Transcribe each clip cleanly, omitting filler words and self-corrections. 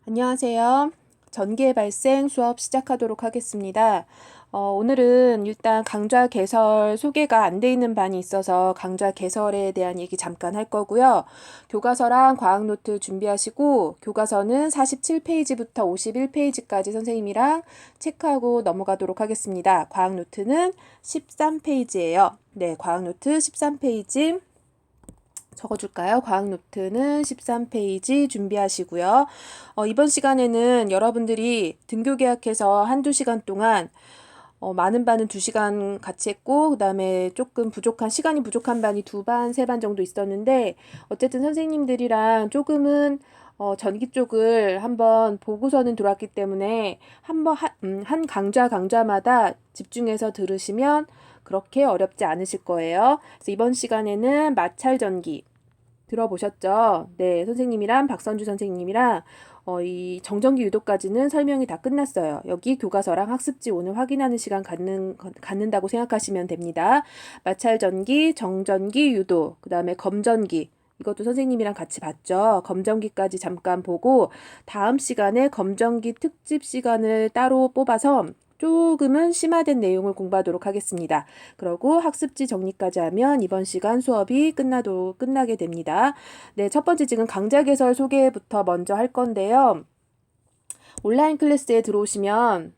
안녕하세요. 전기의 발생 수업 시작하도록 하겠습니다. 오늘은 일단 강좌 개설 소개가 안 돼 있는 반이 있어서 강좌 개설에 대한 얘기 잠깐 할 거고요. 교과서랑 과학노트 준비하시고 교과서는 47페이지부터 51페이지까지 선생님이랑 체크하고 넘어가도록 하겠습니다. 과학노트는 13페이지예요. 네, 과학노트 13페이지. 적어줄까요? 과학노트는 13페이지 준비하시고요. 이번 시간에는 여러분들이 등교 계약해서 한두 시간 동안 많은 반은 2시간 같이 했고 그 다음에 조금 시간이 부족한 반이 2반, 3반 정도 있었는데 어쨌든 선생님들이랑 조금은 전기 쪽을 한번 보고서는 들어왔기 때문에 한 강좌마다 집중해서 들으시면 그렇게 어렵지 않으실 거예요. 그래서 이번 시간에는 마찰 전기 들어보셨죠? 네, 선생님이랑 박선주 선생님이랑 이 정전기 유도까지는 설명이 다 끝났어요. 여기 교과서랑 학습지 오늘 확인하는 시간 갖는다고 생각하시면 됩니다. 마찰 전기, 정전기 유도, 그 다음에 검전기. 이것도 선생님이랑 같이 봤죠. 검전기까지 잠깐 보고 다음 시간에 검전기 특집 시간을 따로 뽑아서 조금은 심화된 내용을 공부하도록 하겠습니다. 그러고 학습지 정리까지 하면 이번 시간 수업이 끝나게 됩니다. 네, 첫 번째 지금 강좌 개설 소개부터 먼저 할 건데요. 온라인 클래스에 들어오시면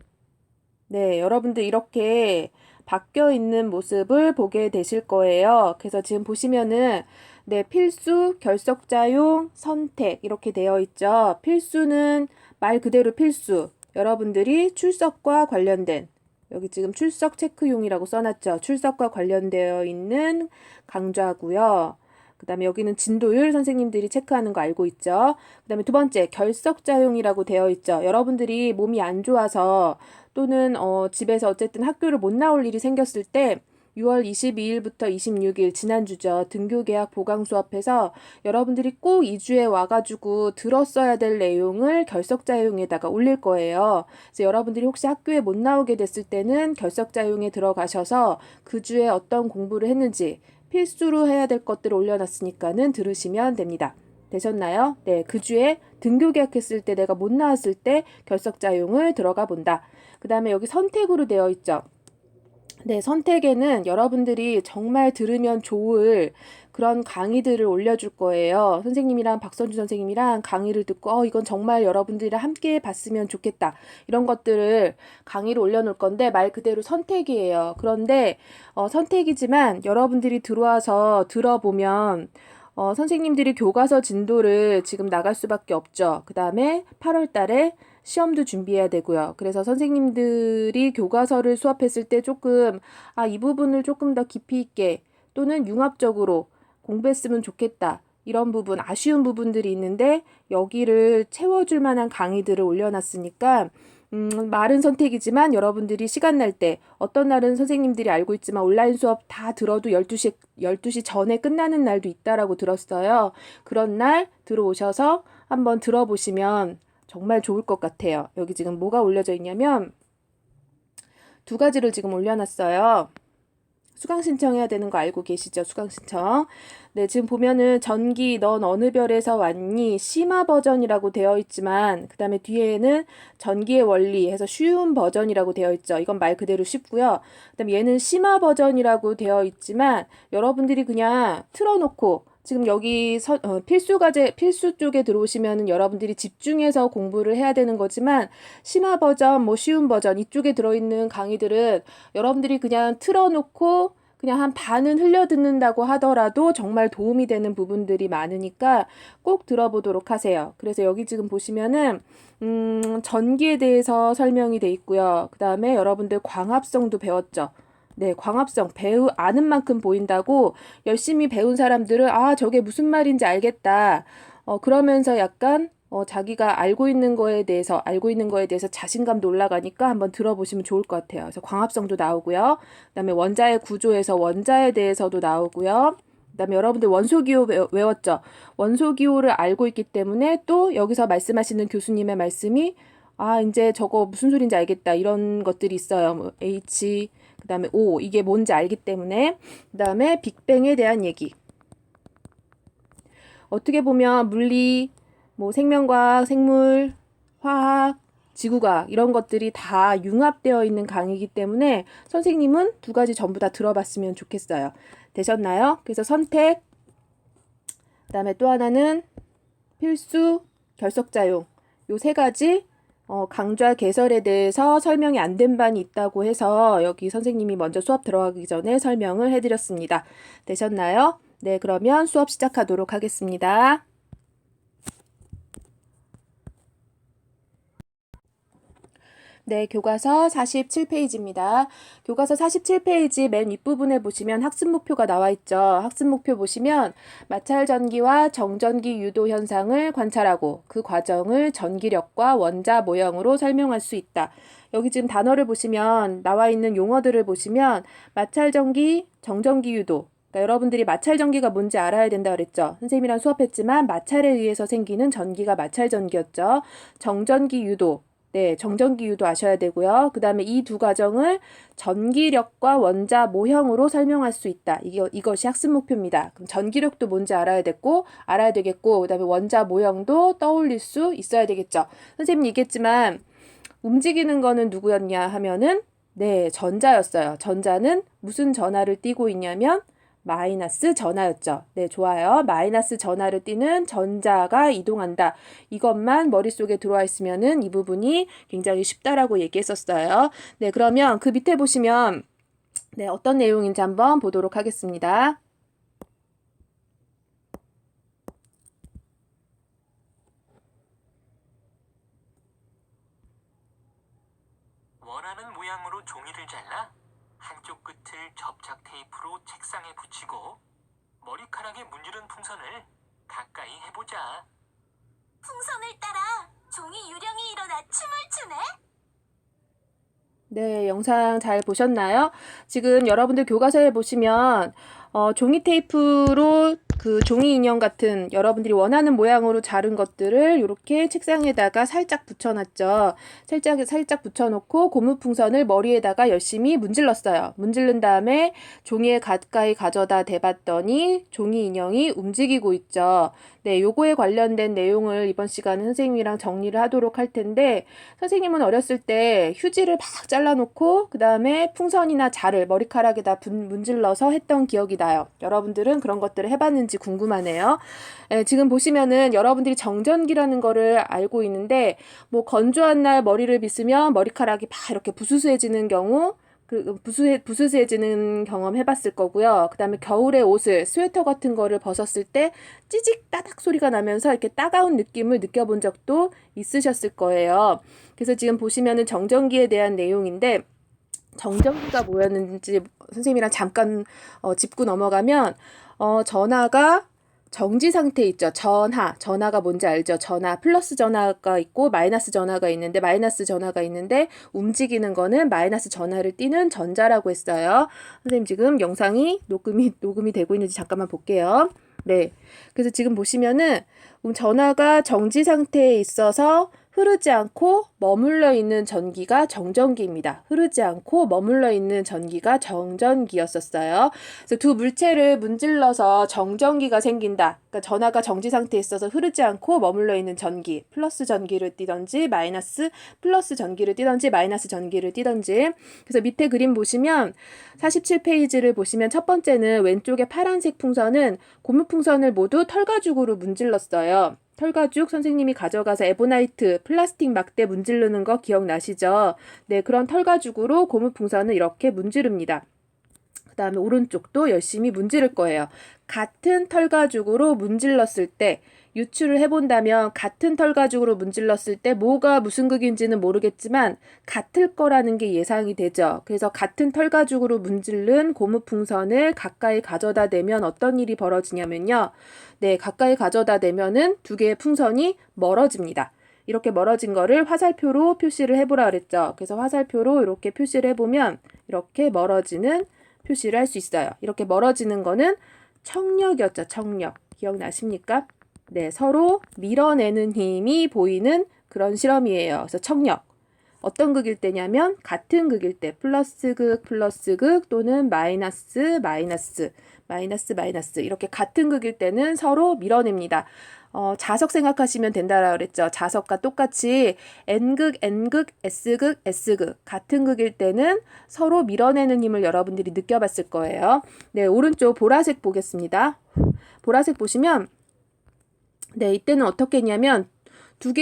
네, 여러분들 이렇게 바뀌어 있는 모습을 보게 되실 거예요. 그래서 지금 보시면은 네, 필수, 결석자용, 선택 이렇게 되어 있죠. 필수는 말 그대로 필수. 여러분들이 출석과 관련된 여기 지금 출석 체크용이라고 써놨죠. 출석과 관련되어 있는 강좌고요. 그 다음에 여기는 진도율 선생님들이 체크하는 거 알고 있죠. 그 다음에 두 번째 결석자용이라고 되어 있죠. 여러분들이 몸이 안 좋아서 또는 집에서 어쨌든 학교를 못 나올 일이 생겼을 때 6월 22일부터 26일 지난주죠. 등교계약 보강 수업에서 여러분들이 꼭 2주에 와가지고 들었어야 될 내용을 결석자용에다가 올릴 거예요. 그래서 여러분들이 혹시 학교에 못 나오게 됐을 때는 결석자용에 들어가셔서 그 주에 어떤 공부를 했는지 필수로 해야 될 것들을 올려놨으니까는 들으시면 됩니다. 되셨나요? 네, 그 주에 등교 계약했을 때 내가 못 나왔을 때 결석자용을 들어가 본다. 그 다음에 여기 선택으로 되어 있죠. 네, 선택에는 여러분들이 정말 들으면 좋을 그런 강의들을 올려줄 거예요. 선생님이랑 박선주 선생님이랑 강의를 듣고 이건 정말 여러분들이랑 함께 봤으면 좋겠다. 이런 것들을 강의를 올려놓을 건데 말 그대로 선택이에요. 그런데 선택이지만 여러분들이 들어와서 들어보면 선생님들이 교과서 진도를 지금 나갈 수밖에 없죠. 그 다음에 8월 달에 시험도 준비해야 되고요. 그래서 선생님들이 교과서를 수업했을 때 조금, 이 부분을 조금 더 깊이 있게 또는 융합적으로 공부했으면 좋겠다. 이런 부분, 아쉬운 부분들이 있는데 여기를 채워줄 만한 강의들을 올려놨으니까 말은 선택이지만 여러분들이 시간 날 때 어떤 날은 선생님들이 알고 있지만 온라인 수업 다 들어도 12시 전에 끝나는 날도 있다라고 들었어요. 그런 날 들어오셔서 한번 들어보시면 정말 좋을 것 같아요. 여기 지금 뭐가 올려져 있냐면 2가지를 지금 올려놨어요. 수강 신청해야 되는 거 알고 계시죠? 수강 신청. 네, 지금 보면은 전기 넌 어느 별에서 왔니? 심화 버전이라고 되어 있지만 그 다음에 뒤에는 전기의 원리 해서 쉬운 버전이라고 되어 있죠. 이건 말 그대로 쉽고요. 그 다음에 얘는 심화 버전이라고 되어 있지만 여러분들이 그냥 틀어놓고 지금 여기 필수 쪽에 들어오시면은 여러분들이 집중해서 공부를 해야 되는 거지만 심화 버전, 쉬운 버전 이쪽에 들어있는 강의들은 여러분들이 그냥 틀어놓고 그냥 한 반은 흘려듣는다고 하더라도 정말 도움이 되는 부분들이 많으니까 꼭 들어보도록 하세요. 그래서 여기 지금 보시면은 전기에 대해서 설명이 돼 있고요. 그 다음에 여러분들 광합성도 배웠죠. 네, 광합성 아는 만큼 보인다고 열심히 배운 사람들은 저게 무슨 말인지 알겠다. 그러면서 약간 자기가 알고 있는 거에 대해서 자신감도 올라가니까 한번 들어보시면 좋을 것 같아요. 그래서 광합성도 나오고요. 그다음에 원자의 구조에서 원자에 대해서도 나오고요. 그다음에 여러분들 원소기호 외웠죠? 원소기호를 알고 있기 때문에 또 여기서 말씀하시는 교수님의 말씀이 이제 저거 무슨 소린지 알겠다. 이런 것들이 있어요. 뭐 H, 그다음에 O, 이게 뭔지 알기 때문에. 그다음에 빅뱅에 대한 얘기. 어떻게 보면 물리, 생명과학, 생물, 화학, 지구과학 이런 것들이 다 융합되어 있는 강의이기 때문에 선생님은 두 가지 전부 다 들어봤으면 좋겠어요. 되셨나요? 그래서 선택, 그다음에 또 하나는 필수, 결석자용 요 세 가지 강좌 개설에 대해서 설명이 안 된 반이 있다고 해서 여기 선생님이 먼저 수업 들어가기 전에 설명을 해드렸습니다. 되셨나요? 네, 그러면 수업 시작하도록 하겠습니다. 네, 교과서 47페이지입니다. 교과서 47페이지 맨 윗부분에 보시면 학습 목표가 나와 있죠. 학습 목표 보시면 마찰 전기와 정전기 유도 현상을 관찰하고 그 과정을 전기력과 원자 모형으로 설명할 수 있다. 여기 지금 단어를 보시면 나와 있는 용어들을 보시면 마찰 전기, 정전기 유도. 그러니까 여러분들이 마찰 전기가 뭔지 알아야 된다 그랬죠. 선생님이랑 수업했지만 마찰에 의해서 생기는 전기가 마찰 전기였죠. 정전기 유도. 네, 정전기유도 아셔야 되고요. 그 다음에 이 두 과정을 전기력과 원자 모형으로 설명할 수 있다. 이것이 학습 목표입니다. 그럼 전기력도 뭔지 알아야 되겠고, 그 다음에 원자 모형도 떠올릴 수 있어야 되겠죠. 선생님 얘기했지만, 움직이는 거는 누구였냐 하면은, 네, 전자였어요. 전자는 무슨 전하를 띠고 있냐면, 마이너스 전하였죠. 네, 좋아요. 마이너스 전하를 띠는 전자가 이동한다. 이것만 머릿속에 들어와 있으면은 이 부분이 굉장히 쉽다라고 얘기했었어요. 네, 그러면 그 밑에 보시면 네, 어떤 내용인지 한번 보도록 하겠습니다. 원하는 모양으로 종이를 잘라 한쪽 끝을 접착 테이프로 책상에 붙이고 머리카락에 문지른 풍선을 가까이 해보자. 풍선을 따라 종이 유령이 일어나 춤을 추네? 네, 영상 잘 보셨나요? 지금 여러분들 교과서에 보시면 종이 테이프로 그 종이 인형 같은 여러분들이 원하는 모양으로 자른 것들을 이렇게 책상에다가 살짝 붙여놨죠. 살짝 붙여놓고 고무풍선을 머리에다가 열심히 문질렀어요. 문질른 다음에 종이에 가까이 가져다 대봤더니 종이 인형이 움직이고 있죠. 네, 요거에 관련된 내용을 이번 시간에 선생님이랑 정리를 하도록 할 텐데 선생님은 어렸을 때 휴지를 막 잘라놓고 그 다음에 풍선이나 자를 머리카락에다 문질러서 했던 기억이 나요. 여러분들은 그런 것들을 해봤는지 궁금하네요. 지금 보시면은 여러분들이 정전기라는 거를 알고 있는데 뭐 건조한 날 머리를 빗으면 머리카락이 막 이렇게 부스스해지는 경우 부스스해지는 경험 해봤을 거고요. 그 다음에 겨울에 옷을 스웨터 같은 거를 벗었을 때 찌직 따닥 소리가 나면서 이렇게 따가운 느낌을 느껴본 적도 있으셨을 거예요. 그래서 지금 보시면은 정전기에 대한 내용인데 정전기가 뭐였는지 선생님이랑 잠깐 짚고 넘어가면 전하가 정지 상태 있죠. 전하가 뭔지 알죠? 전하, 플러스 전하가 있고 마이너스 전하가 있는데 움직이는 거는 마이너스 전하를 띠는 전자라고 했어요. 선생님 지금 영상이 녹음이 되고 있는지 잠깐만 볼게요. 네. 그래서 지금 보시면은 전하가 정지 상태에 있어서 흐르지 않고 머물러 있는 전기가 정전기입니다. 흐르지 않고 머물러 있는 전기가 정전기였었어요. 그래서 두 물체를 문질러서 정전기가 생긴다. 그러니까 전하가 정지 상태에 있어서 흐르지 않고 머물러 있는 전기, 플러스 전기를 띠던지 마이너스 플러스 전기를 띠던지 마이너스 전기를 띠던지. 그래서 밑에 그림 보시면 47페이지를 보시면 첫 번째는 왼쪽에 파란색 풍선은 고무풍선을 모두 털가죽으로 문질렀어요. 털가죽 선생님이 가져가서 에보나이트 플라스틱 막대 문지르는 거 기억나시죠? 네, 그런 털가죽으로 고무풍선을 이렇게 문지릅니다. 그 다음에 오른쪽도 열심히 문지를 거예요. 같은 털가죽으로 문질렀을 때 유추를 해본다면 같은 털가죽으로 문질렀을 때 뭐가 무슨 극인지는 모르겠지만 같을 거라는 게 예상이 되죠. 그래서 같은 털가죽으로 문질른 고무풍선을 가까이 가져다 대면 어떤 일이 벌어지냐면요. 네, 가까이 가져다 대면은 두 개의 풍선이 멀어집니다. 이렇게 멀어진 거를 화살표로 표시를 해보라 그랬죠. 그래서 화살표로 이렇게 표시를 해보면 이렇게 멀어지는 표시를 할 수 있어요. 이렇게 멀어지는 거는 청력이었죠. 청력. 기억나십니까? 네, 서로 밀어내는 힘이 보이는 그런 실험이에요. 그래서 청력. 어떤 극일 때냐면 같은 극일 때 플러스 극 또는 마이너스 이렇게 같은 극일 때는 서로 밀어냅니다. 자석 생각하시면 된다라고 그랬죠. 자석과 똑같이 N극, N극, S극, S극 같은 극일 때는 서로 밀어내는 힘을 여러분들이 느껴봤을 거예요. 네, 오른쪽 보라색 보겠습니다. 보라색 보시면 네, 이때는 어떻게 했냐면 두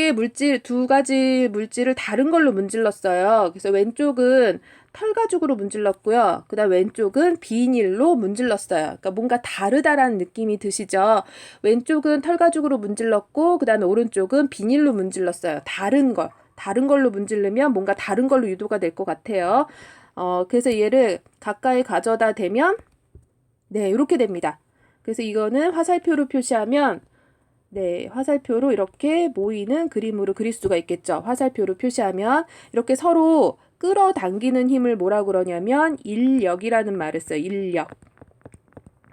가지 물질을 다른 걸로 문질렀어요. 그래서 왼쪽은 털가죽으로 문질렀고요. 그 다음 왼쪽은 비닐로 문질렀어요. 그러니까 뭔가 다르다라는 느낌이 드시죠? 왼쪽은 털가죽으로 문질렀고, 그 다음에 오른쪽은 비닐로 문질렀어요. 다른 걸로 문질르면 뭔가 다른 걸로 유도가 될 것 같아요. 그래서 얘를 가까이 가져다 대면, 네, 이렇게 됩니다. 그래서 이거는 화살표로 표시하면, 네, 화살표로 이렇게 모이는 그림으로 그릴 수가 있겠죠. 화살표로 표시하면 이렇게 서로 끌어당기는 힘을 뭐라고 그러냐면 인력이라는 말을 써요. 인력.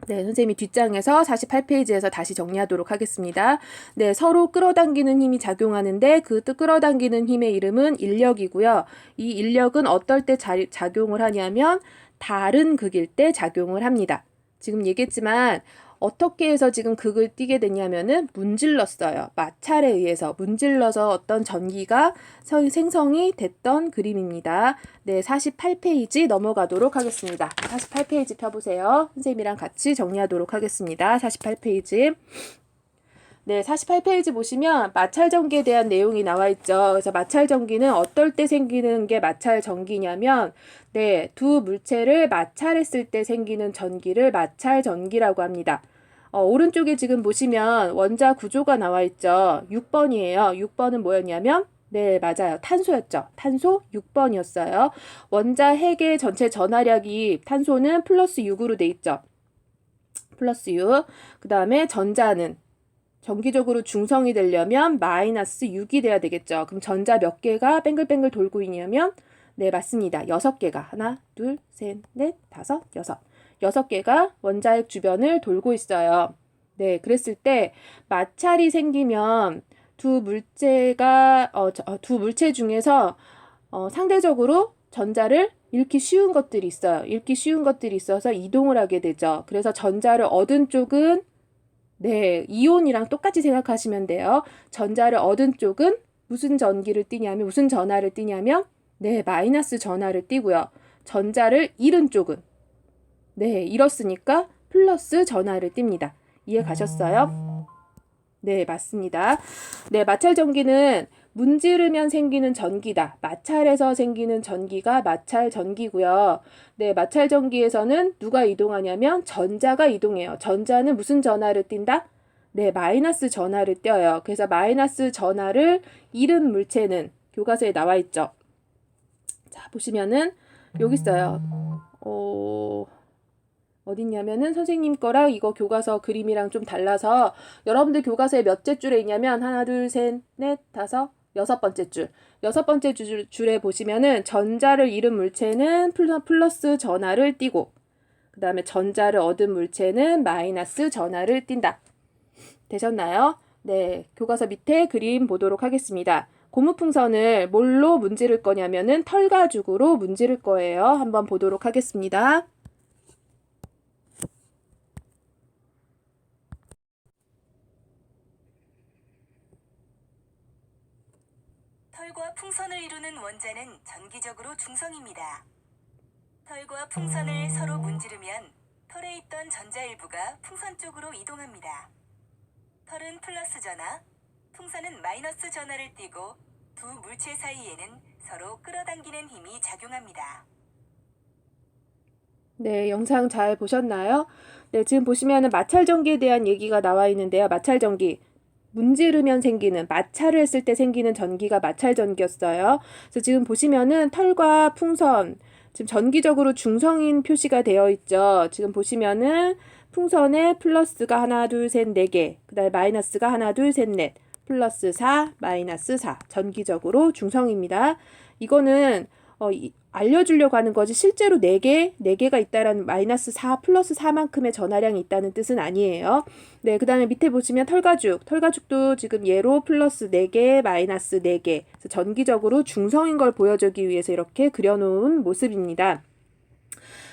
네, 선생님이 뒷장에서 48페이지에서 다시 정리하도록 하겠습니다. 네, 서로 끌어당기는 힘이 작용하는데 그 끌어당기는 힘의 이름은 인력이고요. 이 인력은 어떨 때 작용을 하냐면 다른 극일 때 작용을 합니다. 지금 얘기했지만 어떻게 해서 지금 극을 띄게 됐냐면은 문질렀어요. 마찰에 의해서 문질러서 어떤 전기가 생성이 됐던 그림입니다. 네, 48페이지 넘어가도록 하겠습니다. 48페이지 펴보세요. 선생님이랑 같이 정리하도록 하겠습니다. 48페이지. 네, 48페이지 보시면 마찰 전기에 대한 내용이 나와 있죠. 그래서 마찰 전기는 어떨 때 생기는 게 마찰 전기냐면 네, 두 물체를 마찰했을 때 생기는 전기를 마찰 전기라고 합니다. 오른쪽에 지금 보시면 원자 구조가 나와 있죠. 6번이에요. 6번은 뭐였냐면 네, 맞아요. 탄소였죠. 탄소 6번이었어요. 원자 핵의 전체 전하력이 탄소는 플러스 6으로 돼 있죠. 플러스 6. 그 다음에 전자는 정기적으로 중성이 되려면 마이너스 6이 돼야 되겠죠. 그럼 전자 몇 개가 뱅글뱅글 돌고 있냐면 네, 맞습니다. 6개가. 하나, 둘, 셋, 넷, 다섯, 여섯. 6개가 원자핵 주변을 돌고 있어요. 네, 그랬을 때 마찰이 생기면 두 물체 중에서 상대적으로 전자를 잃기 쉬운 것들이 있어요. 잃기 쉬운 것들이 있어서 이동을 하게 되죠. 그래서 전자를 얻은 쪽은 네, 이온이랑 똑같이 생각하시면 돼요. 전자를 얻은 쪽은 무슨 전하를 띠냐면 네, 마이너스 전하를 띠고요. 전자를 잃은 쪽은 네, 잃었으니까 플러스 전하를 띱니다. 이해 가셨어요? 네, 맞습니다. 네, 마찰 전기는 문지르면 생기는 전기다. 마찰에서 생기는 전기가 마찰 전기고요. 네, 마찰 전기에서는 누가 이동하냐면 전자가 이동해요. 전자는 무슨 전하를 띈다? 네, 마이너스 전하를 띄어요. 그래서 마이너스 전하를 잃은 물체는 교과서에 나와 있죠. 자, 보시면은 여기 있어요. 어딨냐면은 선생님 거랑 이거 교과서 그림이랑 좀 달라서 여러분들 교과서에 몇째 줄에 있냐면 하나, 둘, 셋, 넷, 다섯, 6번째 줄. 6번째 줄에 보시면은 전자를 잃은 물체는 플러스 전하를 띠고 그 다음에 전자를 얻은 물체는 마이너스 전하를 띈다. 되셨나요? 네, 교과서 밑에 그림 보도록 하겠습니다. 고무풍선을 뭘로 문지를 거냐면은 털가죽으로 문지를 거예요. 한번 보도록 하겠습니다. 털과 풍선을 이루는 원자는 전기적으로 중성입니다. 털과 풍선을 서로 문지르면 털에 있던 전자 일부가 풍선 쪽으로 이동합니다. 털은 플러스 전하, 풍선은 마이너스 전하를 띠고 두 물체 사이에는 서로 끌어당기는 힘이 작용합니다. 네, 영상 잘 보셨나요? 네, 지금 보시면은 마찰 전기에 대한 얘기가 나와 있는데요. 마찰 전기. 문지르면 생기는, 마찰을 했을 때 생기는 전기가 마찰 전기였어요. 그래서 지금 보시면은 털과 풍선, 지금 전기적으로 중성인 표시가 되어 있죠. 지금 보시면은 풍선에 플러스가 하나, 둘, 셋, 4개. 그 다음에 마이너스가 하나, 둘, 셋, 넷. 플러스 4, 마이너스 4. 전기적으로 중성입니다. 이거는 알려주려고 하는 거지 실제로 4개가 있다라는 마이너스 4 플러스 4만큼의 전하량이 있다는 뜻은 아니에요. 네, 그 다음에 밑에 보시면 털가죽도 지금 얘로 플러스 4개, 마이너스 4개. 그래서 전기적으로 중성인 걸 보여주기 위해서 이렇게 그려놓은 모습입니다.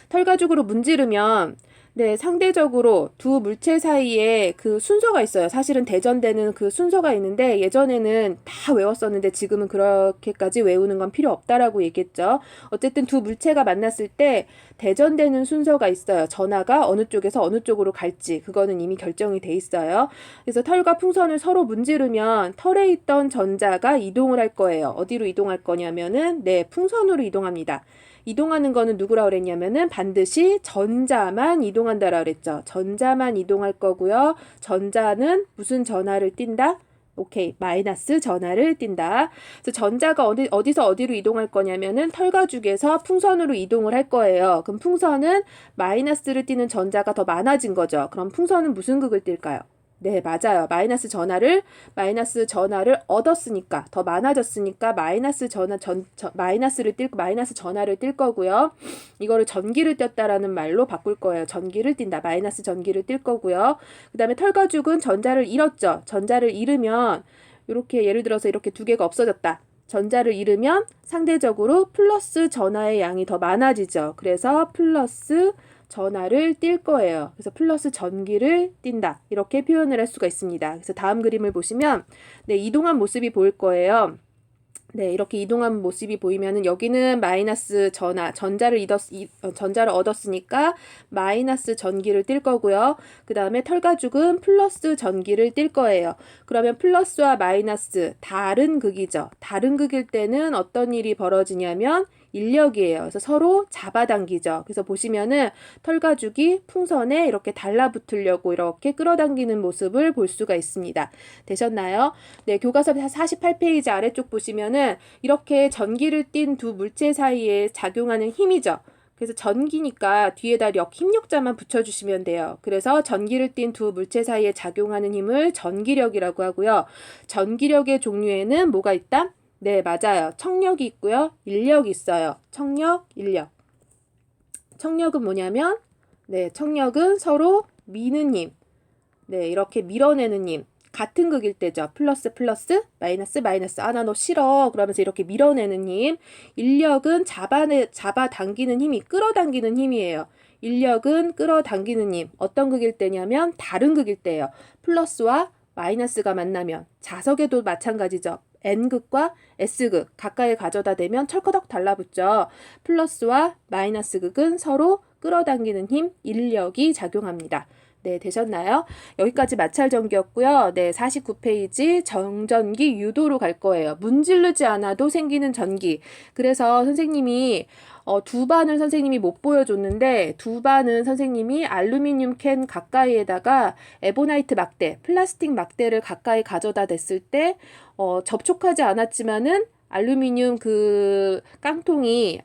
털가죽으로 문지르면 네, 상대적으로 두 물체 사이에 그 순서가 있어요. 사실은 대전되는 그 순서가 있는데 예전에는 다 외웠었는데 지금은 그렇게까지 외우는 건 필요 없다라고 얘기했죠. 어쨌든 두 물체가 만났을 때 대전되는 순서가 있어요. 전하가 어느 쪽에서 어느 쪽으로 갈지 그거는 이미 결정이 돼 있어요. 그래서 털과 풍선을 서로 문지르면 털에 있던 전자가 이동을 할 거예요. 어디로 이동할 거냐면은 네, 풍선으로 이동합니다. 이동하는 거는 누구라 그랬냐면은 반드시 전자만 이동한다라 그랬죠. 전자만 이동할 거고요. 전자는 무슨 전하를 띈다? 오케이, 마이너스 전하를 띈다. 그래서 전자가 어디서 어디로 이동할 거냐면은 털가죽에서 풍선으로 이동을 할 거예요. 그럼 풍선은 마이너스를 띠는 전자가 더 많아진 거죠. 그럼 풍선은 무슨 극을 띨까요? 네, 맞아요. 마이너스 전하를 얻었으니까, 더 많아졌으니까, 마이너스를 띨, 마이너스 전하를 띨 거고요. 이거를 전기를 띄었다라는 말로 바꿀 거예요. 전기를 띈다. 마이너스 전기를 띨 거고요. 그 다음에 털가죽은 전자를 잃었죠. 전자를 잃으면, 이렇게 예를 들어서 이렇게 두 개가 없어졌다. 전자를 잃으면 상대적으로 플러스 전하의 양이 더 많아지죠. 그래서 플러스 전하를 띨 거예요. 그래서 플러스 전기를 띈다. 이렇게 표현을 할 수가 있습니다. 그래서 다음 그림을 보시면 네, 이동한 모습이 보일 거예요. 네, 이렇게 이동한 모습이 보이면은 여기는 마이너스 전자를 얻었으니까 마이너스 전기를 띨 거고요. 그 다음에 털가죽은 플러스 전기를 띨 거예요. 그러면 플러스와 마이너스 다른 극이죠. 다른 극일 때는 어떤 일이 벌어지냐면 인력이에요. 그래서 서로 잡아당기죠. 그래서 보시면은 털가죽이 풍선에 이렇게 달라붙으려고 이렇게 끌어당기는 모습을 볼 수가 있습니다. 되셨나요? 네, 교과서 48페이지 아래쪽 보시면은 이렇게 전기를 띤 두 물체 사이에 작용하는 힘이죠. 그래서 전기니까 뒤에다 힘력자만 붙여주시면 돼요. 그래서 전기를 띤 두 물체 사이에 작용하는 힘을 전기력이라고 하고요. 전기력의 종류에는 뭐가 있다? 네, 맞아요. 청력이 있고요. 인력이 있어요. 청력, 인력. 청력은 뭐냐면, 네, 청력은 서로 미는 힘. 네, 이렇게 밀어내는 힘. 같은 극일 때죠. 플러스, 플러스, 마이너스, 마이너스. 아, 나 너 싫어. 그러면서 이렇게 밀어내는 힘. 인력은 잡아당기는 힘이, 끌어당기는 힘이에요. 인력은 끌어당기는 힘. 어떤 극일 때냐면, 다른 극일 때예요. 플러스와 마이너스가 만나면, 자석에도 마찬가지죠. N극과 S극 가까이 가져다 대면 철커덕 달라붙죠. 플러스와 마이너스 극은 서로 끌어당기는 힘, 인력이 작용합니다. 네, 되셨나요? 여기까지 마찰전기였고요. 네, 49페이지 정전기 유도로 갈 거예요. 문지르지 않아도 생기는 전기. 그래서 선생님이 두 반을 선생님이 못 보여줬는데 두 반은 선생님이 알루미늄 캔 가까이에다가 에보나이트 막대, 플라스틱 막대를 가까이 가져다 댔을 때 접촉하지 않았지만은 알루미늄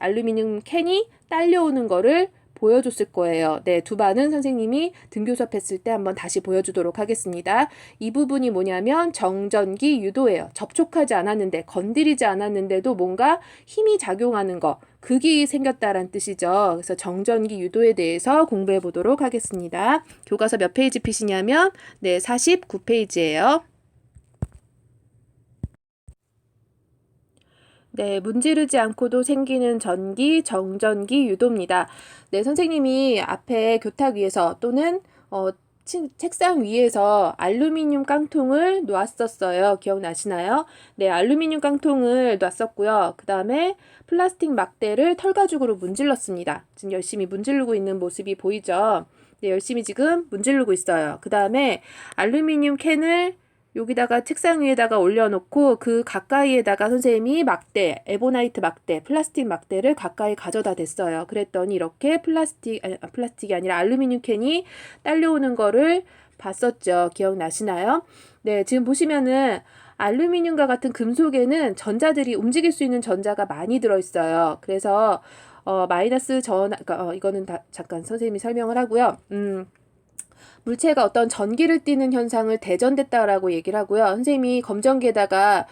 알루미늄 캔이 딸려오는 거를 보여줬을 거예요. 네, 두 반은 선생님이 등교 수업했을 때 한번 다시 보여주도록 하겠습니다. 이 부분이 뭐냐면 정전기 유도예요. 접촉하지 않았는데, 건드리지 않았는데도 뭔가 힘이 작용하는 거, 극이 생겼다란 뜻이죠. 그래서 정전기 유도에 대해서 공부해 보도록 하겠습니다. 교과서 몇 페이지 피시냐면 네, 49페이지예요. 네, 문지르지 않고도 생기는 전기, 정전기 유도입니다. 네, 선생님이 앞에 교탁 위에서 또는 책상 위에서 알루미늄 깡통을 놓았었어요. 기억나시나요? 네, 알루미늄 깡통을 놨었고요. 그 다음에 플라스틱 막대를 털가죽으로 문질렀습니다. 지금 열심히 문지르고 있는 모습이 보이죠? 네, 열심히 지금 문지르고 있어요. 그 다음에 알루미늄 캔을 여기다가 책상 위에다가 올려놓고 그 가까이에다가 선생님이 막대, 에보나이트 막대, 플라스틱 막대를 가까이 가져다 댔어요. 그랬더니 이렇게 플라스틱이 아니라 알루미늄 캔이 딸려오는 거를 봤었죠. 기억나시나요? 네, 지금 보시면은 알루미늄과 같은 금속에는 전자들이 움직일 수 있는 전자가 많이 들어있어요. 그래서 마이너스 전하, 이거는 잠깐 선생님이 설명을 하고요. 물체가 어떤 전기를 띠는 현상을 대전됐다라고 얘기를 하고요. 선생님이 검전기에다가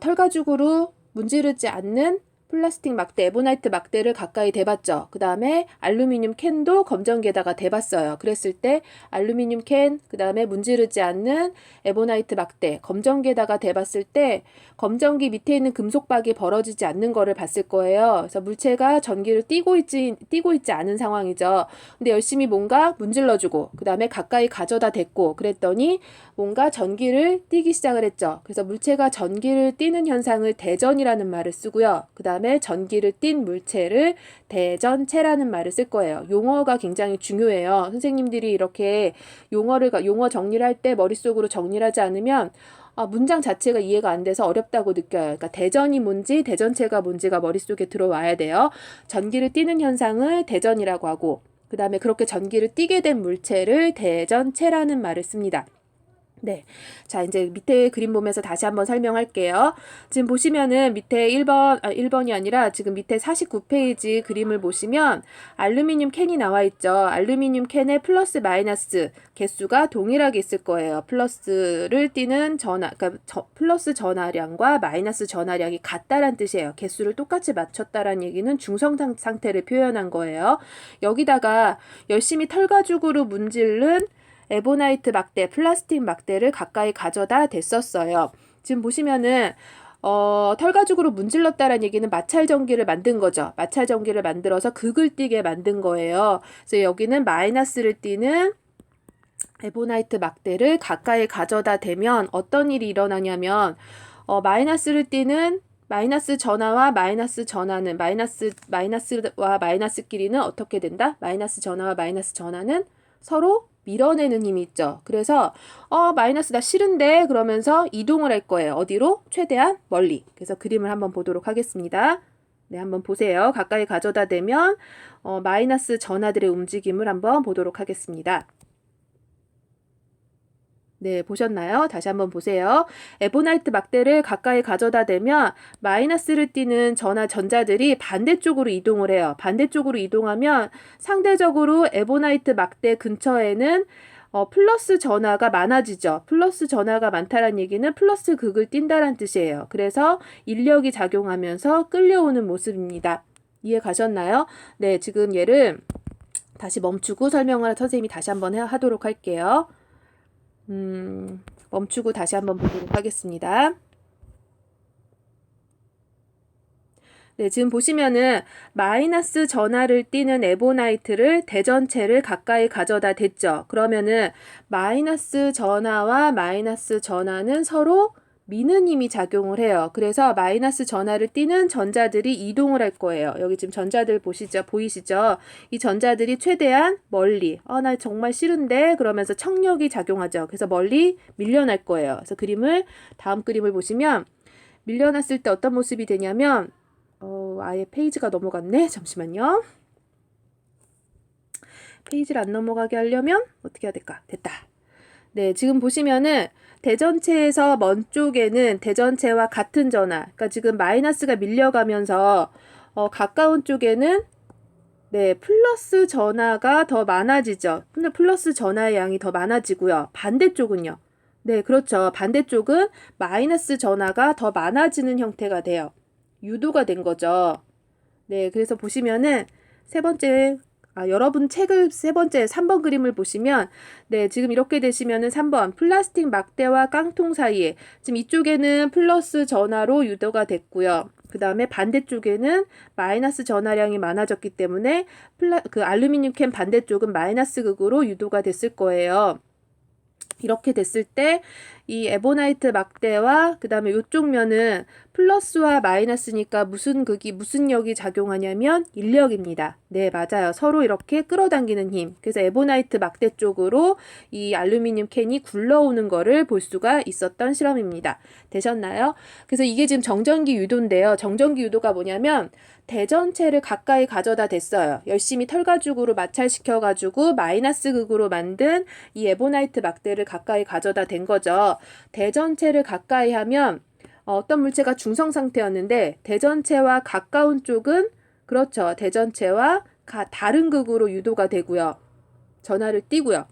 털가죽으로 문지르지 않는 플라스틱 막대, 에보나이트 막대를 가까이 대봤죠. 그 다음에 알루미늄 캔도 검정기에다가 대봤어요. 그랬을 때 알루미늄 캔, 그 다음에 문지르지 않는 에보나이트 막대, 검정기에다가 대봤을 때 검정기 밑에 있는 금속박이 벌어지지 않는 거를 봤을 거예요. 그래서 물체가 전기를 띠고 있지 않은 상황이죠. 근데 열심히 뭔가 문질러주고, 그 다음에 가까이 가져다 댔고, 그랬더니 뭔가 전기를 띠기 시작을 했죠. 그래서 물체가 전기를 띠는 현상을 대전이라는 말을 쓰고요. 그 다음에 전기를 띤 물체를 대전체라는 말을 쓸 거예요. 용어가 굉장히 중요해요. 선생님들이 이렇게 용어 정리를 할 때 머릿속으로 정리를 하지 않으면 문장 자체가 이해가 안 돼서 어렵다고 느껴요. 그러니까 대전이 뭔지 대전체가 뭔지가 머릿속에 들어와야 돼요. 전기를 띠는 현상을 대전이라고 하고, 그 다음에 그렇게 전기를 띠게 된 물체를 대전체라는 말을 씁니다. 네. 자, 이제 밑에 그림 보면서 다시 한번 설명할게요. 지금 보시면은 밑에 1번이 아니라 지금 밑에 49페이지 그림을 보시면 알루미늄 캔이 나와 있죠. 알루미늄 캔의 플러스 마이너스 개수가 동일하게 있을 거예요. 플러스를 띠는 그러니까 플러스 전하량과 마이너스 전하량이 같다란 뜻이에요. 개수를 똑같이 맞췄다란 얘기는 중성 상태를 표현한 거예요. 여기다가 열심히 털가죽으로 문지른 에보나이트 막대, 플라스틱 막대를 가까이 가져다 댔었어요. 지금 보시면은 털가죽으로 문질렀다라는 얘기는 마찰 전기를 만든 거죠. 마찰 전기를 만들어서 극을 띠게 만든 거예요. 그래서 여기는 마이너스를 띠는 에보나이트 막대를 가까이 가져다 대면 어떤 일이 일어나냐면 마이너스를 띠는 마이너스 전하와 마이너스 전하는 마이너스와 마이너스끼리는 어떻게 된다? 마이너스 전하와 마이너스 전하는 서로 밀어내는 힘이 있죠. 그래서 마이너스 나 싫은데 그러면서 이동을 할 거예요. 어디로? 최대한 멀리. 그래서 그림을 한번 보도록 하겠습니다. 네, 한번 보세요. 가까이 가져다 대면 마이너스 전하들의 움직임을 한번 보도록 하겠습니다. 네, 보셨나요? 다시 한번 보세요. 에보나이트 막대를 가까이 가져다 대면 마이너스를 띠는 전자들이 반대쪽으로 이동을 해요. 반대쪽으로 이동하면 상대적으로 에보나이트 막대 근처에는 플러스 전하가 많아지죠. 플러스 전하가 많다는 얘기는 플러스 극을 띈다는 뜻이에요. 그래서 인력이 작용하면서 끌려오는 모습입니다. 이해 가셨나요? 네, 지금 얘를 다시 멈추고 설명을 선생님이 다시 한번 하도록 할게요. 멈추고 다시 한번 보도록 하겠습니다. 네, 지금 보시면은 마이너스 전하를 띠는 에보나이트를 대전체를 가까이 가져다 댔죠. 그러면은 마이너스 전하와 마이너스 전하는 서로 미는 힘이 작용을 해요. 그래서 마이너스 전하를 띠는 전자들이 이동을 할 거예요. 여기 지금 전자들 보이시죠? 이 전자들이 최대한 멀리, 나 정말 싫은데 그러면서 청력이 작용하죠. 그래서 멀리 밀려날 거예요. 그래서 다음 그림을 보시면 밀려났을 때 어떤 모습이 되냐면 아예 페이지가 넘어갔네. 잠시만요. 페이지를 안 넘어가게 하려면 어떻게 해야 될까? 됐다. 네, 지금 보시면은 대전체에서 먼 쪽에는 대전체와 같은 전하, 그러니까 지금 마이너스가 밀려가면서 가까운 쪽에는 네, 플러스 전하가 더 많아지죠. 근데 플러스 전하의 양이 더 많아지고요. 반대쪽은요. 네, 그렇죠. 반대쪽은 마이너스 전하가 더 많아지는 형태가 돼요. 유도가 된 거죠. 네, 그래서 보시면은 여러분 책을 3번 그림을 보시면, 네, 지금 이렇게 되시면은 3번, 플라스틱 막대와 깡통 사이에, 지금 이쪽에는 플러스 전하로 유도가 됐고요. 그 다음에 반대쪽에는 마이너스 전하량이 많아졌기 때문에, 알루미늄 캔 반대쪽은 마이너스 극으로 유도가 됐을 거예요. 이렇게 됐을 때 이 에보나이트 막대와 그 다음에 이쪽 면은 플러스와 마이너스니까 무슨 역이 작용하냐면 인력입니다. 네, 맞아요. 서로 이렇게 끌어당기는 힘. 그래서 에보나이트 막대 쪽으로 이 알루미늄 캔이 굴러오는 거를 볼 수가 있었던 실험입니다. 되셨나요? 그래서 이게 지금 정전기 유도인데요. 정전기 유도가 뭐냐면 대전체를 가까이 가져다 댔어요. 열심히 털가죽으로 마찰시켜가지고 마이너스 극으로 만든 이 에보나이트 막대를 가까이 가져다 댄 거죠. 대전체를 가까이 하면 어떤 물체가 중성 상태였는데 대전체와 가까운 쪽은 그렇죠. 대전체와 다른 극으로 유도가 되고요. 전하를 띠고요.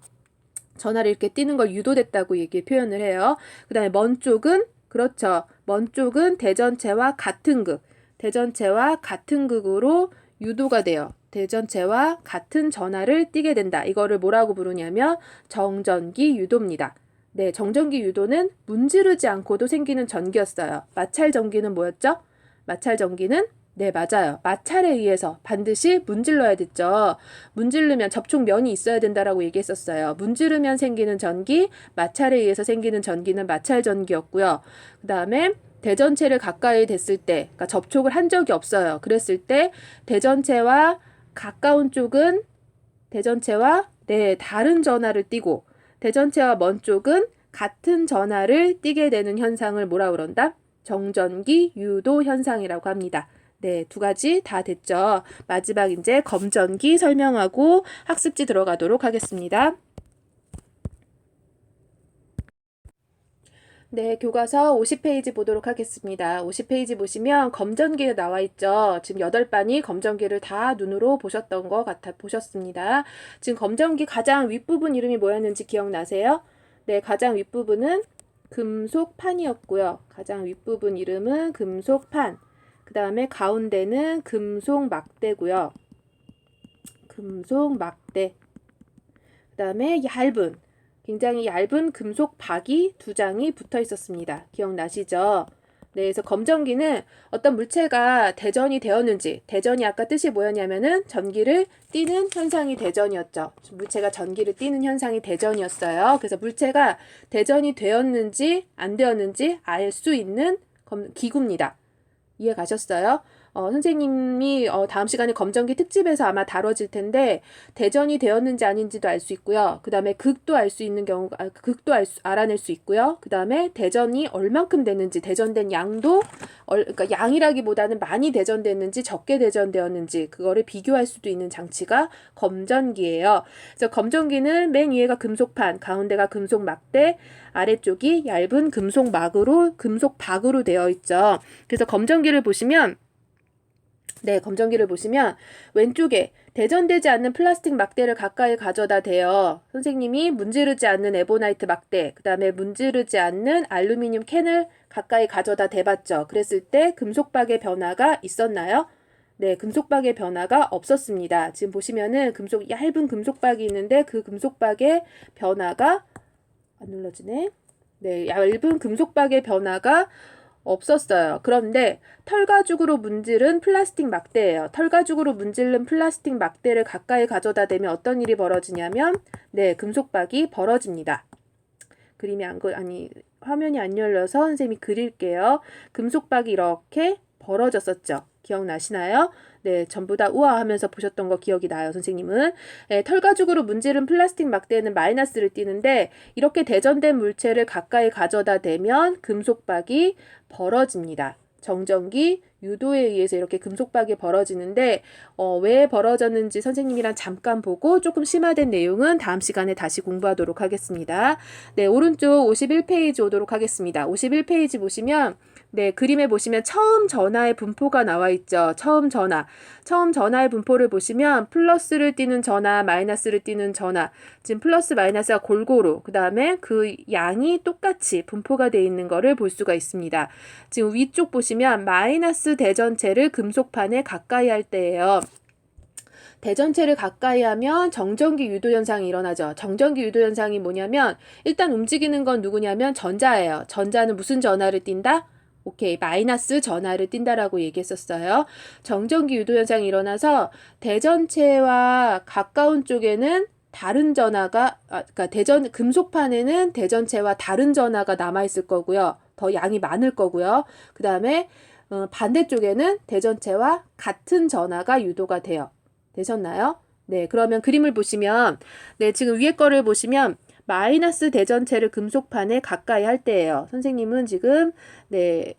전하를 이렇게 띠는 걸 유도됐다고 표현을 해요. 그 다음에 먼 쪽은 그렇죠. 먼 쪽은 대전체와 같은 극. 대전체와 같은 극으로 유도가 돼요. 대전체와 같은 전하를 띠게 된다. 이거를 뭐라고 부르냐면 정전기 유도입니다. 네, 정전기 유도는 문지르지 않고도 생기는 전기였어요. 마찰 전기는 뭐였죠? 마찰 전기는 네, 맞아요. 마찰에 의해서 반드시 문질러야 됐죠. 문지르면 접촉면이 있어야 된다라고 얘기했었어요. 문지르면 생기는 전기, 마찰에 의해서 생기는 전기는 마찰 전기였고요. 그 다음에 대전체를 가까이 댔을 때, 그러니까 접촉을 한 적이 없어요. 그랬을 때 대전체와 가까운 쪽은 대전체와 네, 다른 전하를 띠고 대전체와 먼 쪽은 같은 전하를 띠게 되는 현상을 뭐라 그런다? 정전기 유도 현상이라고 합니다. 네, 두 가지 다 됐죠. 마지막 이제 검전기 설명하고 학습지 들어가도록 하겠습니다. 네, 교과서 50페이지 보도록 하겠습니다. 50페이지 보시면 검전기가 나와 있죠. 지금 8반이 검전기를 다 눈으로 보셨던 것 같아 보셨습니다. 지금 검전기 가장 윗부분 이름이 뭐였는지 기억나세요? 네, 가장 윗부분은 금속판이었고요. 가장 윗부분 이름은 금속판. 그 다음에 가운데는 금속 막대고요. 금속 막대. 그 다음에 굉장히 얇은 금속 박이 2장이 붙어 있었습니다. 기억나시죠? 네, 그래서 검전기는 어떤 물체가 대전이 되었는지, 대전이 아까 뜻이 뭐였냐면은 전기를 띠는 현상이 대전이었죠. 물체가 전기를 띠는 현상이 대전이었어요. 그래서 물체가 대전이 되었는지 안 되었는지 알 수 있는 기구입니다. 이해 가셨어요? 선생님이 다음 시간에 검전기 특집에서 아마 다뤄질 텐데 대전이 되었는지 아닌지도 알 수 있고요. 그 다음에 극도 알 수 있는 경우가 극도 알아낼 수 있고요. 그 다음에 대전이 얼만큼 됐는지 대전된 양도 그러니까 양이라기보다는 많이 대전됐는지 적게 대전되었는지 그거를 비교할 수도 있는 장치가 검전기예요. 그래서 검전기는 맨 위에가 금속판, 가운데가 금속 막대, 아래쪽이 얇은 금속 박으로 되어 있죠. 그래서 검전기를 보시면 왼쪽에 대전되지 않는 플라스틱 막대를 가까이 가져다 대요. 선생님이 문지르지 않는 에보나이트 막대, 그 다음에 문지르지 않는 알루미늄 캔을 가까이 가져다 대봤죠. 그랬을 때 금속박의 변화가 있었나요? 네, 금속박의 변화가 없었습니다. 지금 보시면은 얇은 금속박이 있는데 그 금속박의 변화가 안 눌러지네. 네, 얇은 금속박의 변화가 없었어요. 그런데 털가죽으로 문지른 플라스틱 막대예요. 털가죽으로 문지른 플라스틱 막대를 가까이 가져다 대면 어떤 일이 벌어지냐면 네, 금속박이 벌어집니다. 화면이 안 열려서 선생님이 그릴게요. 금속박이 이렇게 벌어졌었죠. 기억나시나요? 네, 전부 다 우와 하면서 보셨던 거 기억이 나요, 선생님은. 네, 털가죽으로 문지른 플라스틱 막대는 마이너스를 띠는데 이렇게 대전된 물체를 가까이 가져다 대면 금속박이 벌어집니다. 정전기 유도에 의해서 이렇게 금속박이 벌어지는데 왜 벌어졌는지 선생님이랑 잠깐 보고 조금 심화된 내용은 다음 시간에 다시 공부하도록 하겠습니다. 네, 오른쪽 51페이지 오도록 하겠습니다. 51페이지 보시면 네, 그림에 보시면 처음 전하의 분포가 나와 있죠. 처음 전하의 분포를 보시면 플러스를 띠는 전하, 마이너스를 띠는 전하. 지금 플러스 마이너스가 골고루, 그 다음에 그 양이 똑같이 분포가 되어 있는 거를 볼 수가 있습니다. 지금 위쪽 보시면 마이너스 대전체를 금속판에 가까이 할 때예요. 대전체를 가까이 하면 정전기 유도 현상이 일어나죠. 정전기 유도 현상이 뭐냐면 일단 움직이는 건 누구냐면 전자예요. 전자는 무슨 전하를 띈다? 오케이, 마이너스 전하를 띈다라고 얘기했었어요. 정전기 유도 현상이 일어나서 대전체와 가까운 쪽에는 다른 전하가, 그러니까 금속판에는 대전체와 다른 전하가 남아있을 거고요. 더 양이 많을 거고요. 그 다음에 반대쪽에는 대전체와 같은 전하가 유도가 돼요. 되셨나요? 네, 그러면 그림을 보시면, 네, 지금 위에 거를 보시면 마이너스 대전체를 금속판에 가까이 할 때예요. 선생님은 지금 네,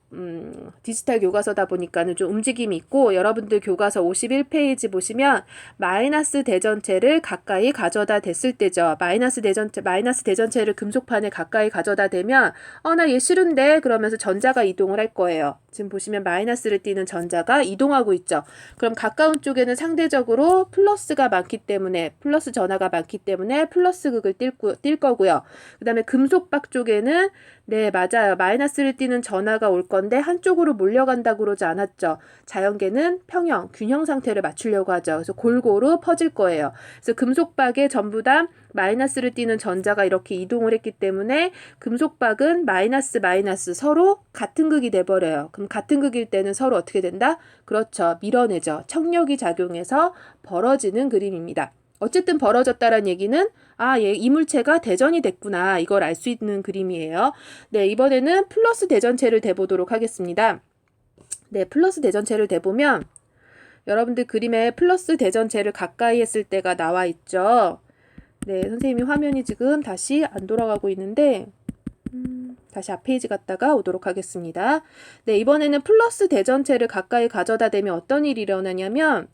디지털 교과서다 보니까는 좀 움직임이 있고 여러분들 교과서 51페이지 보시면 마이너스 대전체를 가까이 가져다 댔을 때죠. 마이너스 대전체를 금속판에 가까이 가져다 대면 나 얘 싫은데 그러면서 전자가 이동을 할 거예요. 지금 보시면 마이너스를 띠는 전자가 이동하고 있죠. 그럼 가까운 쪽에는 상대적으로 플러스가 많기 때문에 플러스 전하가 많기 때문에 플러스 극을 띌 거고요. 그 다음에 금속박 쪽에는 네, 맞아요. 마이너스를 띠는 전하가 올 건데 한쪽으로 몰려간다고 그러지 않았죠. 자연계는 평형, 균형 상태를 맞추려고 하죠. 그래서 골고루 퍼질 거예요. 그래서 금속박에 전부 다 마이너스를 띠는 전자가 이렇게 이동을 했기 때문에 금속박은 마이너스 마이너스 서로 같은 극이 돼버려요. 그럼 같은 극일 때는 서로 어떻게 된다? 그렇죠. 밀어내죠. 청력이 작용해서 벌어지는 그림입니다. 어쨌든 벌어졌다는 얘기는 얘 이물체가 대전이 됐구나. 이걸 알 수 있는 그림이에요. 네, 이번에는 플러스 대전체를 대보도록 하겠습니다. 네, 플러스 대전체를 대보면 여러분들 그림에 플러스 대전체를 가까이 했을 때가 나와 있죠. 네, 선생님이 화면이 지금 다시 안 돌아가고 있는데 다시 앞 페이지 갔다가 오도록 하겠습니다. 네, 이번에는 플러스 대전체를 가까이 가져다 대면 어떤 일이 일어나냐면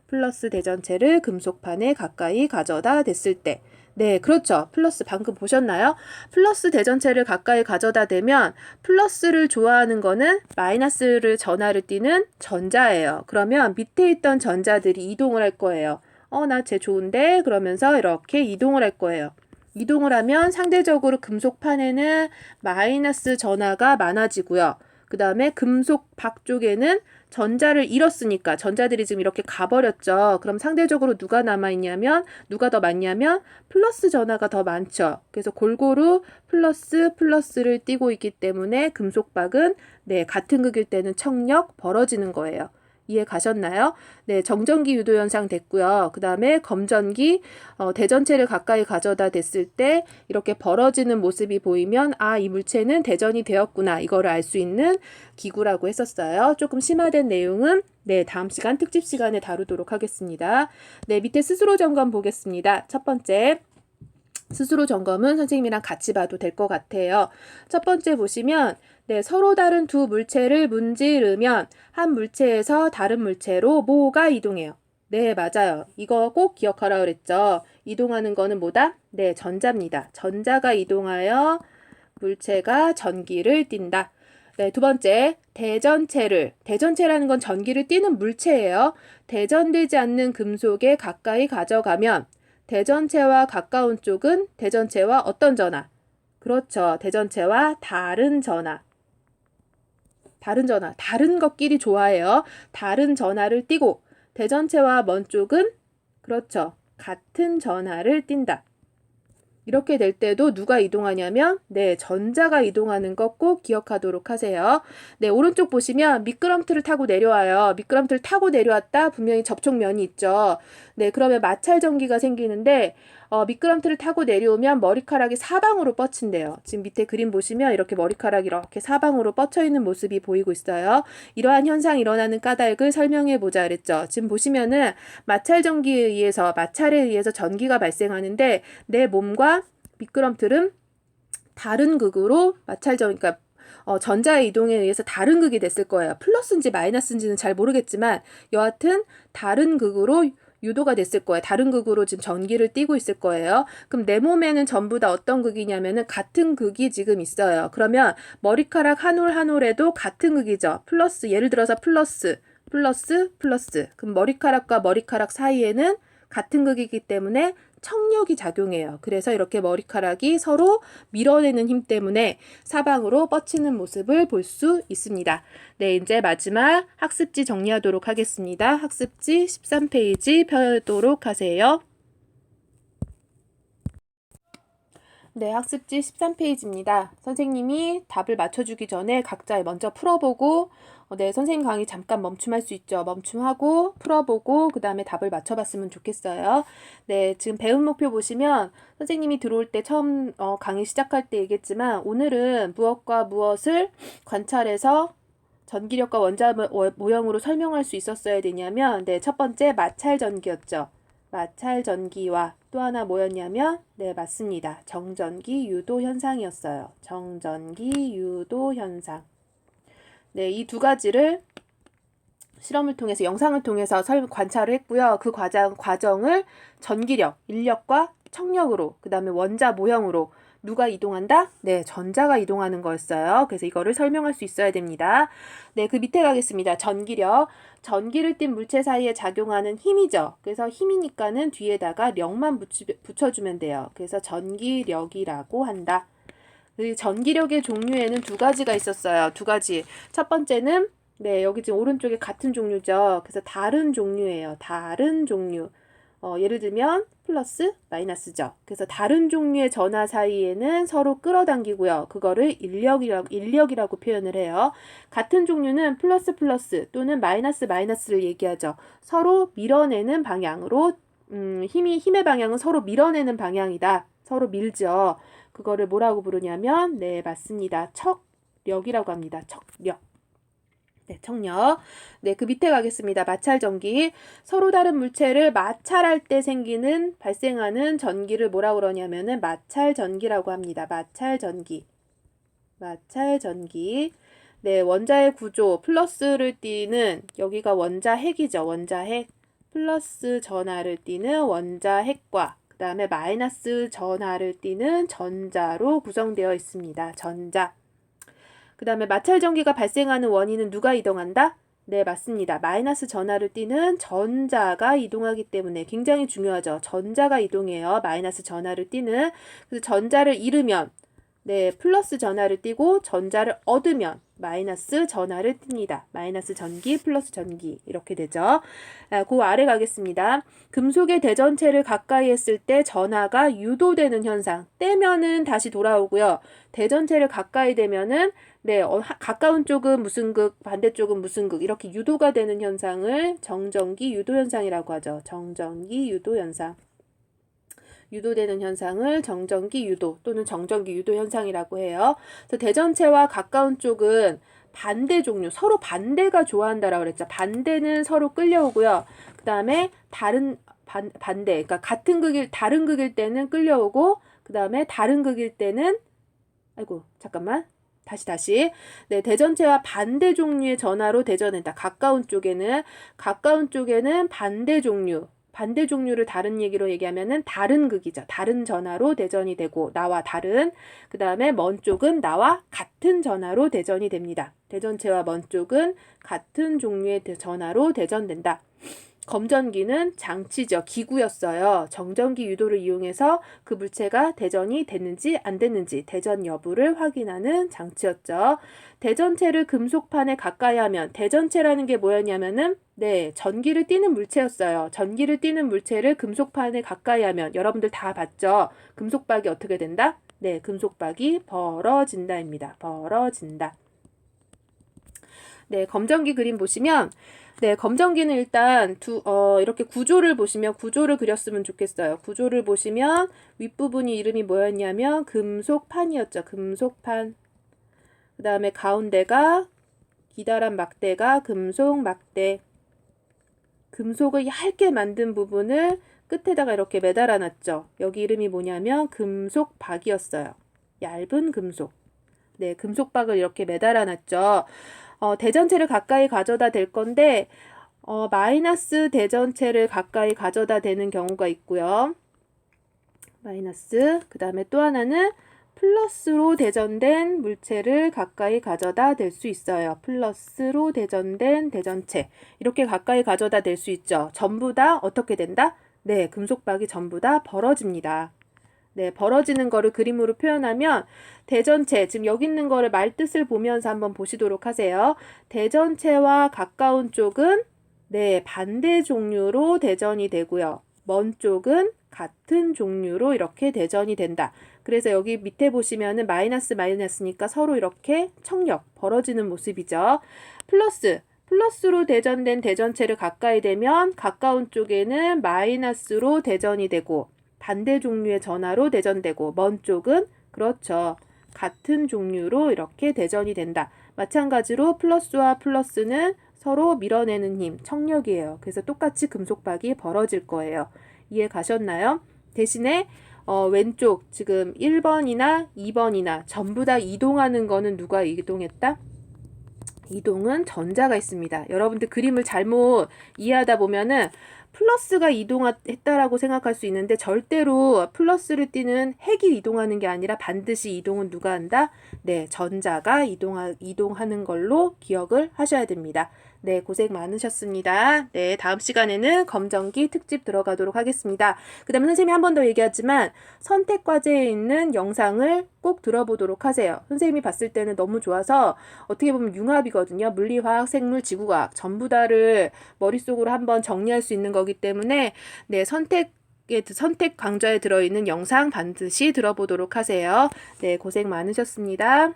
플러스 대전체를 금속판에 가까이 가져다 댔을 때 네, 그렇죠. 플러스 방금 보셨나요? 플러스 대전체를 가까이 가져다 대면 플러스를 좋아하는 거는 마이너스를 전하를 띠는 전자예요. 그러면 밑에 있던 전자들이 이동을 할 거예요. 나 쟤 좋은데? 그러면서 이렇게 이동을 할 거예요. 이동을 하면 상대적으로 금속판에는 마이너스 전하가 많아지고요. 그 다음에 금속 박 쪽에는 전자를 잃었으니까 전자들이 지금 이렇게 가버렸죠. 그럼 상대적으로 누가 남아있냐면 누가 더 많냐면 플러스 전하가 더 많죠. 그래서 골고루 플러스를 띄고 있기 때문에 금속박은 네, 같은 극일 때는 청력 벌어지는 거예요. 이해 가셨나요? 네, 정전기 유도 현상 됐고요. 그 다음에 검전기 대전체를 가까이 가져다 댔을 때 이렇게 벌어지는 모습이 보이면 이 물체는 대전이 되었구나. 이거를 알 수 있는 기구라고 했었어요. 조금 심화된 내용은 네, 다음 시간 특집 시간에 다루도록 하겠습니다. 네, 밑에 스스로 점검 보겠습니다. 첫 번째. 스스로 점검은 선생님이랑 같이 봐도 될 것 같아요. 첫 번째 보시면 네, 서로 다른 두 물체를 문지르면 한 물체에서 다른 물체로 뭐가 이동해요. 네, 맞아요. 이거 꼭 기억하라 그랬죠. 이동하는 거는 뭐다? 네, 전자입니다. 전자가 이동하여 물체가 전기를 띈다. 네, 두 번째, 대전체라는 건 전기를 띠는 물체예요. 대전되지 않는 금속에 가까이 가져가면 대전체와 가까운 쪽은 대전체와 어떤 전하? 그렇죠. 대전체와 다른 전하. 다른 것끼리 좋아해요. 다른 전하를 띠고 대전체와 먼 쪽은 그렇죠. 같은 전하를 띈다. 이렇게 될 때도 누가 이동하냐면 네, 전자가 이동하는 거 꼭 기억하도록 하세요. 네, 오른쪽 보시면 미끄럼틀을 타고 내려와요. 미끄럼틀을 타고 내려왔다 분명히 접촉면이 있죠. 네, 그러면 마찰 전기가 생기는데 미끄럼틀을 타고 내려오면 머리카락이 사방으로 뻗친대요. 지금 밑에 그림 보시면 이렇게 머리카락이 이렇게 사방으로 뻗쳐 있는 모습이 보이고 있어요. 이러한 현상이 일어나는 까닭을 설명해 보자 그랬죠. 지금 보시면은 마찰에 의해서 전기가 발생하는데 내 몸과 미끄럼틀은 다른 극으로 그러니까 전자의 이동에 의해서 다른 극이 됐을 거예요. 플러스인지 마이너스인지는 잘 모르겠지만 여하튼 다른 극으로 유도가 됐을 거예요. 다른 극으로 지금 전기를 띠고 있을 거예요. 그럼 내 몸에는 전부 다 어떤 극이냐면은 같은 극이 지금 있어요. 그러면 머리카락 한 올 한 올에도 같은 극이죠. 플러스, 예를 들어서 플러스. 그럼 머리카락과 머리카락 사이에는 같은 극이기 때문에 청력이 작용해요. 그래서 이렇게 머리카락이 서로 밀어내는 힘 때문에 사방으로 뻗치는 모습을 볼 수 있습니다. 네, 이제 마지막 학습지 정리하도록 하겠습니다. 학습지 13페이지 펴도록 하세요. 네, 학습지 13페이지입니다. 선생님이 답을 맞춰주기 전에 각자 먼저 풀어보고 네, 선생님 강의 잠깐 멈춤할 수 있죠. 멈춤하고 풀어보고 그 다음에 답을 맞춰봤으면 좋겠어요. 네, 지금 배운 목표 보시면 선생님이 들어올 때 처음 강의 시작할 때 얘기했지만 오늘은 무엇과 무엇을 관찰해서 전기력과 원자 모형으로 설명할 수 있었어야 되냐면 네, 첫 번째 마찰 전기였죠. 마찰 전기와 또 하나 뭐였냐면 네, 맞습니다. 정전기 유도 현상이었어요. 정전기 유도 현상. 네, 이 두 가지를 실험을 통해서 영상을 통해서 관찰을 했고요. 그 과정을 전기력, 인력과 청력으로 그 다음에 원자 모형으로 누가 이동한다? 네, 전자가 이동하는 거였어요. 그래서 이거를 설명할 수 있어야 됩니다. 네, 그 밑에 가겠습니다. 전기력. 전기를 띤 물체 사이에 작용하는 힘이죠. 그래서 힘이니까는 뒤에다가 력만 붙여주면 돼요. 그래서 전기력이라고 한다. 이 전기력의 종류에는 두 가지가 있었어요. 두 가지. 첫 번째는 네, 여기 지금 오른쪽에 같은 종류죠. 그래서 다른 종류예요. 다른 종류. 예를 들면 플러스, 마이너스죠. 그래서 다른 종류의 전하 사이에는 서로 끌어당기고요. 그거를 인력이라고 표현을 해요. 같은 종류는 플러스 플러스 또는 마이너스 마이너스를 얘기하죠. 서로 밀어내는 방향으로 힘의 방향은 서로 밀어내는 방향이다. 서로 밀죠. 그거를 뭐라고 부르냐면 네, 맞습니다. 척력이라고 합니다. 척력. 네, 척력. 네, 그 밑에 가겠습니다. 마찰 전기. 서로 다른 물체를 마찰할 때 발생하는 전기를 뭐라고 그러냐면은 마찰 전기라고 합니다. 마찰 전기. 마찰 전기. 네, 원자의 구조 플러스를 띠는 여기가 원자핵이죠. 원자핵. 플러스 전하를 띠는 원자핵과 그 다음에 마이너스 전하를 띠는 전자로 구성되어 있습니다. 전자. 그 다음에 마찰 전기가 발생하는 원인은 누가 이동한다? 네, 맞습니다. 마이너스 전하를 띠는 전자가 이동하기 때문에 굉장히 중요하죠. 전자가 이동해요. 마이너스 전하를 띠는. 그래서 전자를 잃으면 네, 플러스 전하를 띠고 전자를 얻으면 마이너스 전하를 띱니다. 마이너스 전기 플러스 전기 이렇게 되죠. 그 아래 가겠습니다. 금속의 대전체를 가까이 했을 때 전하가 유도되는 현상. 떼면은 다시 돌아오고요. 대전체를 가까이 되면은 네, 가까운 쪽은 무슨 극, 반대쪽은 무슨 극 이렇게 유도가 되는 현상을 정전기 유도 현상이라고 하죠. 정전기 유도 현상. 유도되는 현상을 정전기 유도 또는 정전기 유도 현상이라고 해요. 그래서 대전체와 가까운 쪽은 반대 종류, 서로 반대가 좋아한다라고 그랬죠. 반대는 서로 끌려오고요. 그 다음에 반대, 그러니까 다른 극일 때는 끌려오고, 그 다음에 다른 극일 때는, 아이고, 잠깐만. 다시. 네, 대전체와 반대 종류의 전하로 대전한다. 가까운 쪽에는 반대 종류를 다른 얘기로 얘기하면은 다른 극이죠. 다른 전하로 대전이 되고 나와 다른 그 다음에 먼 쪽은 나와 같은 전하로 대전이 됩니다. 대전체와 먼 쪽은 같은 종류의 전하로 대전된다. 검전기는 장치죠. 기구였어요. 정전기 유도를 이용해서 그 물체가 대전이 됐는지 안 됐는지 대전 여부를 확인하는 장치였죠. 대전체를 금속판에 가까이 하면 대전체라는 게 뭐였냐면은 네, 전기를 띠는 물체였어요. 전기를 띠는 물체를 금속판에 가까이 하면 여러분들 다 봤죠? 금속박이 어떻게 된다? 네, 금속박이 벌어진다입니다. 벌어진다. 네, 검전기 그림 보시면 네, 검전기는 일단 이렇게 구조를 그렸으면 좋겠어요. 구조를 보시면 윗부분이 이름이 뭐였냐면 금속판이었죠. 금속판. 그 다음에 가운데가 기다란 막대가 금속 막대. 금속을 얇게 만든 부분을 끝에다가 이렇게 매달아 놨죠. 여기 이름이 뭐냐면 금속박이었어요. 얇은 금속. 네, 금속박을 이렇게 매달아 놨죠. 대전체를 가까이 가져다 댈 건데 마이너스 대전체를 가까이 가져다 대는 경우가 있고요. 마이너스. 그 다음에 또 하나는 플러스로 대전된 물체를 가까이 가져다 댈 수 있어요. 플러스로 대전된 대전체. 이렇게 가까이 가져다 댈 수 있죠. 전부 다 어떻게 된다? 네, 금속박이 전부 다 벌어집니다. 네, 벌어지는 거를 그림으로 표현하면 대전체, 지금 여기 있는 거를 말뜻을 보면서 한번 보시도록 하세요. 대전체와 가까운 쪽은 네, 반대 종류로 대전이 되고요. 먼 쪽은 같은 종류로 이렇게 대전이 된다. 그래서 여기 밑에 보시면은 마이너스니까 서로 이렇게 척력, 벌어지는 모습이죠. 플러스로 대전된 대전체를 가까이 되면 가까운 쪽에는 마이너스로 대전이 되고 반대 종류의 전하로 대전되고 먼 쪽은 그렇죠. 같은 종류로 이렇게 대전이 된다. 마찬가지로 플러스와 플러스는 서로 밀어내는 힘, 척력이에요. 그래서 똑같이 금속박이 벌어질 거예요. 이해 가셨나요? 대신에 왼쪽 지금 1번이나 2번이나 전부 다 이동하는 거는 누가 이동했다? 이동은 전자가 있습니다. 여러분들 그림을 잘못 이해하다 보면은 플러스가 이동했다라고 생각할 수 있는데 절대로 플러스를 띠는 핵이 이동하는 게 아니라 반드시 이동은 누가 한다? 네, 전자가 이동하는 걸로 기억을 하셔야 됩니다. 네, 고생 많으셨습니다. 네, 다음 시간에는 검정기 특집 들어가도록 하겠습니다. 그 다음에 선생님이 한 번 더 얘기하지만 선택과제에 있는 영상을 꼭 들어보도록 하세요. 선생님이 봤을 때는 너무 좋아서 어떻게 보면 융합이거든요. 물리화학, 생물, 지구과학 전부 다를 머릿속으로 한번 정리할 수 있는 거기 때문에 네, 선택 강좌에 들어있는 영상 반드시 들어보도록 하세요. 네, 고생 많으셨습니다.